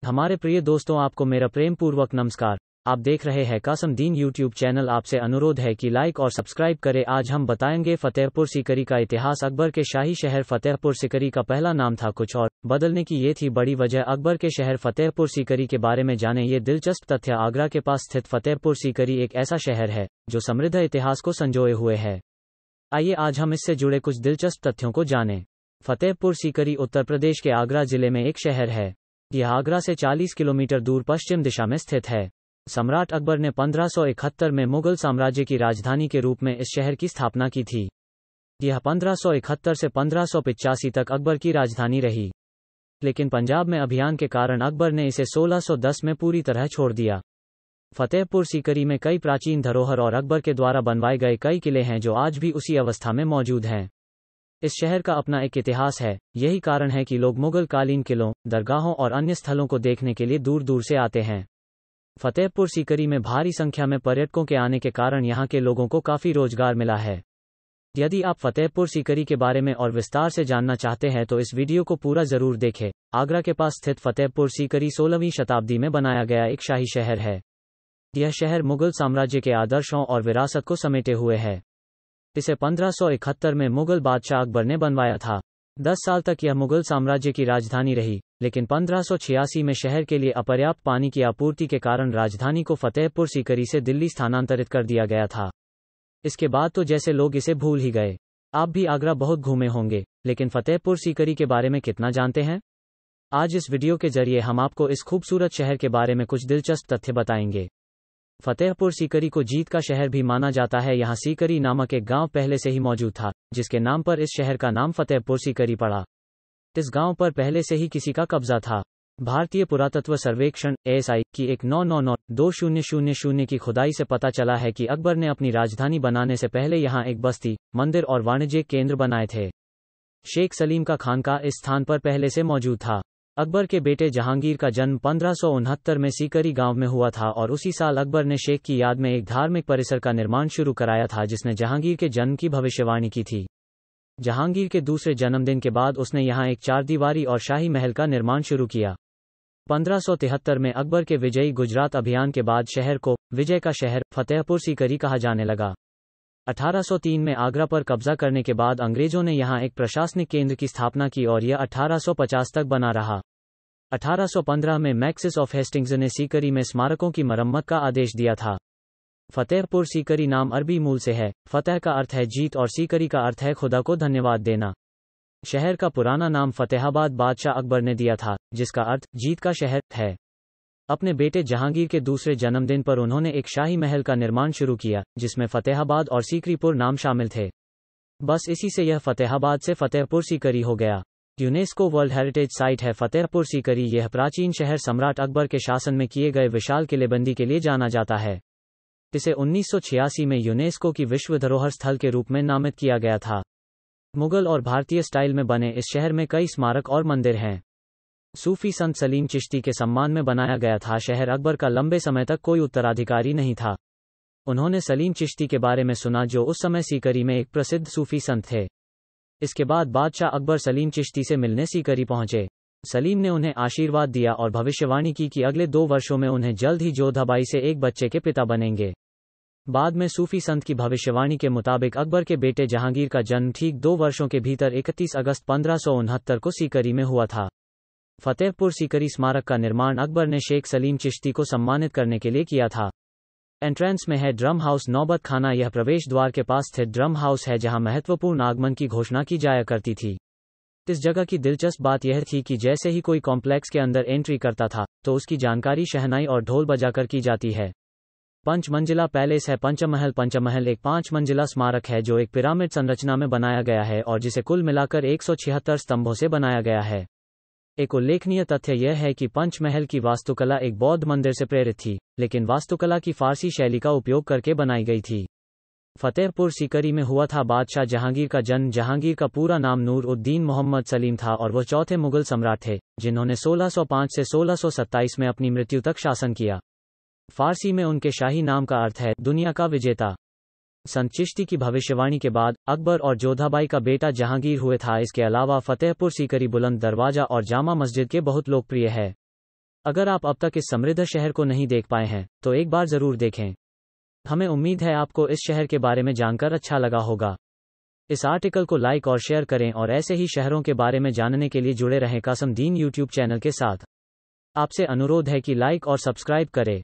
हमारे प्रिय दोस्तों, आपको मेरा प्रेम पूर्वक नमस्कार। आप देख रहे हैं कासम दीन यूट्यूब चैनल। आपसे अनुरोध है कि लाइक और सब्सक्राइब करें। आज हम बताएंगे फतेहपुर सीकरी का इतिहास। अकबर के शाही शहर फतेहपुर सीकरी का पहला नाम था कुछ और, बदलने की ये थी बड़ी वजह। अकबर के शहर फतेहपुर सीकरी के बारे में जाने ये दिलचस्प तथ्य। आगरा के पास स्थित फतेहपुर सीकरी एक ऐसा शहर है जो समृद्ध इतिहास को संजोए हुए है। आइए आज हम इससे जुड़े कुछ दिलचस्प तथ्यों को जानें। फतेहपुर सीकरी उत्तर प्रदेश के आगरा जिले में एक शहर है। यह आगरा से 40 किलोमीटर दूर पश्चिम दिशा में स्थित है। सम्राट अकबर ने 1571 में मुगल साम्राज्य की राजधानी के रूप में इस शहर की स्थापना की थी। यह 1571 से 1585 तक अकबर की राजधानी रही, लेकिन पंजाब में अभियान के कारण अकबर ने इसे 1610 में पूरी तरह छोड़ दिया। फतेहपुर सीकरी में कई प्राचीन धरोहर और अकबर के द्वारा बनवाए गए कई किले हैं जो आज भी उसी अवस्था में मौजूद हैं। इस शहर का अपना एक इतिहास है। यही कारण है कि लोग मुगल कालीन किलों, दरगाहों और अन्य स्थलों को देखने के लिए दूर दूर से आते हैं। फतेहपुर सीकरी में भारी संख्या में पर्यटकों के आने के कारण यहाँ के लोगों को काफी रोजगार मिला है। यदि आप फतेहपुर सीकरी के बारे में और विस्तार से जानना चाहते हैं तो इस वीडियो को पूरा जरूर देखें। आगरा के पास स्थित फतेहपुर सीकरी 16वीं शताब्दी में बनाया गया एक शाही शहर है। यह शहर मुगल साम्राज्य के आदर्शों और विरासत को समेटे हुए है। इसे 1571 में मुगल बादशाह अकबर ने बनवाया था। 10 साल तक यह मुगल साम्राज्य की राजधानी रही, लेकिन 1586 में शहर के लिए अपर्याप्त पानी की आपूर्ति के कारण राजधानी को फतेहपुर सीकरी से दिल्ली स्थानांतरित कर दिया गया था। इसके बाद तो जैसे लोग इसे भूल ही गए। आप भी आगरा बहुत घूमे होंगे, लेकिन फतेहपुर सीकरी के बारे में कितना जानते हैं? आज इस वीडियो के जरिए हम आपको इस खूबसूरत शहर के बारे में कुछ दिलचस्प तथ्य बताएंगे। फतेहपुर सीकरी को जीत का शहर भी माना जाता है। यहाँ सीकरी नामक एक गांव पहले से ही मौजूद था, जिसके नाम पर इस शहर का नाम फतेहपुर सीकरी पड़ा। इस गांव पर पहले से ही किसी का कब्जा था। भारतीय पुरातत्व सर्वेक्षण ASI की 1999-2000 की खुदाई से पता चला है कि अकबर ने अपनी राजधानी बनाने से पहले यहाँ एक बस्ती, मंदिर और वाणिज्यिक केंद्र बनाए थे। शेख सलीम का खानका इस स्थान पर पहले से मौजूद था। अकबर के बेटे जहांगीर का जन्म 1569 में सीकरी गांव में हुआ था और उसी साल अकबर ने शेख की याद में एक धार्मिक परिसर का निर्माण शुरू कराया था जिसने जहांगीर के जन्म की भविष्यवाणी की थी। जहांगीर के दूसरे जन्मदिन के बाद उसने यहां एक चारदीवारी और शाही महल का निर्माण शुरू किया। 1573 में अकबर के विजयी गुजरात अभियान के बाद शहर को विजय का शहर फतेहपुर सीकरी कहा जाने लगा। 1803 में आगरा पर कब्जा करने के बाद अंग्रेजों ने यहां एक प्रशासनिक केंद्र की स्थापना की और यह 1850 तक बना रहा। 1815 में मैक्सिस ऑफ हेस्टिंग्स ने सीकरी में स्मारकों की मरम्मत का आदेश दिया था। फतेहपुर सीकरी नाम अरबी मूल से है। फतेह का अर्थ है जीत और सीकरी का अर्थ है खुदा को धन्यवाद देना। शहर का पुराना नाम फतेहाबाद बादशाह अकबर ने दिया था, जिसका अर्थ जीत का शहर है। अपने बेटे जहांगीर के दूसरे जन्मदिन पर उन्होंने एक शाही महल का निर्माण शुरू किया, जिसमें फतेहाबाद और सीकरीपुर नाम शामिल थे। बस इसी से यह फतेहाबाद से फतेहपुर सीकरी हो गया। यूनेस्को वर्ल्ड हेरिटेज साइट है फतेहपुर सीकरी। यह प्राचीन शहर सम्राट अकबर के शासन में किए गए विशाल किलेबंदी के लिए जाना जाता है। इसे 1986 में यूनेस्को की विश्व धरोहर स्थल के रूप में नामित किया गया था। मुगल और भारतीय स्टाइल में बने इस शहर में कई स्मारक और मंदिर हैं। सूफी संत सलीम चिश्ती के सम्मान में बनाया गया था। शहर अकबर का लंबे समय तक कोई उत्तराधिकारी नहीं था। उन्होंने सलीम चिश्ती के बारे में सुना, जो उस समय सीकरी में एक प्रसिद्ध सूफी संत थे। इसके बाद बादशाह अकबर सलीम चिश्ती से मिलने सीकरी पहुंचे। सलीम ने उन्हें आशीर्वाद दिया और भविष्यवाणी की कि अगले 2 वर्षों में उन्हें जल्द ही जोधाबाई से एक बच्चे के पिता बनेंगे। बाद में सूफी संत की भविष्यवाणी के मुताबिक अकबर के बेटे जहांगीर का जन्म ठीक 2 वर्षों के भीतर 31 अगस्त 1569 को सीकरी में हुआ था। फतेहपुर सीकरी स्मारक का निर्माण अकबर ने शेख सलीम चिश्ती को सम्मानित करने के लिए किया था। एंट्रेंस में है ड्रम हाउस नौबत खाना। यह प्रवेश द्वार के पास स्थित ड्रम हाउस है जहां महत्वपूर्ण आगमन की घोषणा की जाया करती थी। इस जगह की दिलचस्प बात यह थी कि जैसे ही कोई कॉम्प्लेक्स के अंदर एंट्री करता था तो उसकी जानकारी शहनाई और ढोल बजाकर की जाती है। 5 मंजिला पैलेस है पंचमहल। पंचमहल एक 5 मंजिला स्मारक है जो एक पिरामिड संरचना में बनाया गया है और जिसे कुल मिलाकर 176 स्तंभों से बनाया गया है। एक उल्लेखनीय तथ्य यह है कि पंचमहल की वास्तुकला एक बौद्ध मंदिर से प्रेरित थी, लेकिन वास्तुकला की फारसी शैली का उपयोग करके बनाई गई थी। फतेहपुर सीकरी में हुआ था बादशाह जहांगीर का जन्म। जहांगीर का पूरा नाम नूर उद्दीन मोहम्मद सलीम था और वो चौथे मुगल सम्राट थे, जिन्होंने 1605 से 1627 में अपनी मृत्यु तक शासन किया। फारसी में उनके शाही नाम का अर्थ है दुनिया का विजेता। संत चिश्ती की भविष्यवाणी के बाद अकबर और जोधाबाई का बेटा जहांगीर हुए था। इसके अलावा फतेहपुर सीकरी बुलंद दरवाजा और जामा मस्जिद के बहुत लोकप्रिय है। अगर आप अब तक इस समृद्ध शहर को नहीं देख पाए हैं, तो एक बार जरूर देखें। हमें उम्मीद है आपको इस शहर के बारे में जानकर अच्छा लगा होगा। इस आर्टिकल को लाइक और शेयर करें और ऐसे ही शहरों के बारे में जानने के लिए जुड़े रहें कासमदीन यूट्यूब चैनल के साथ। आपसे अनुरोध है कि लाइक और सब्सक्राइब करें।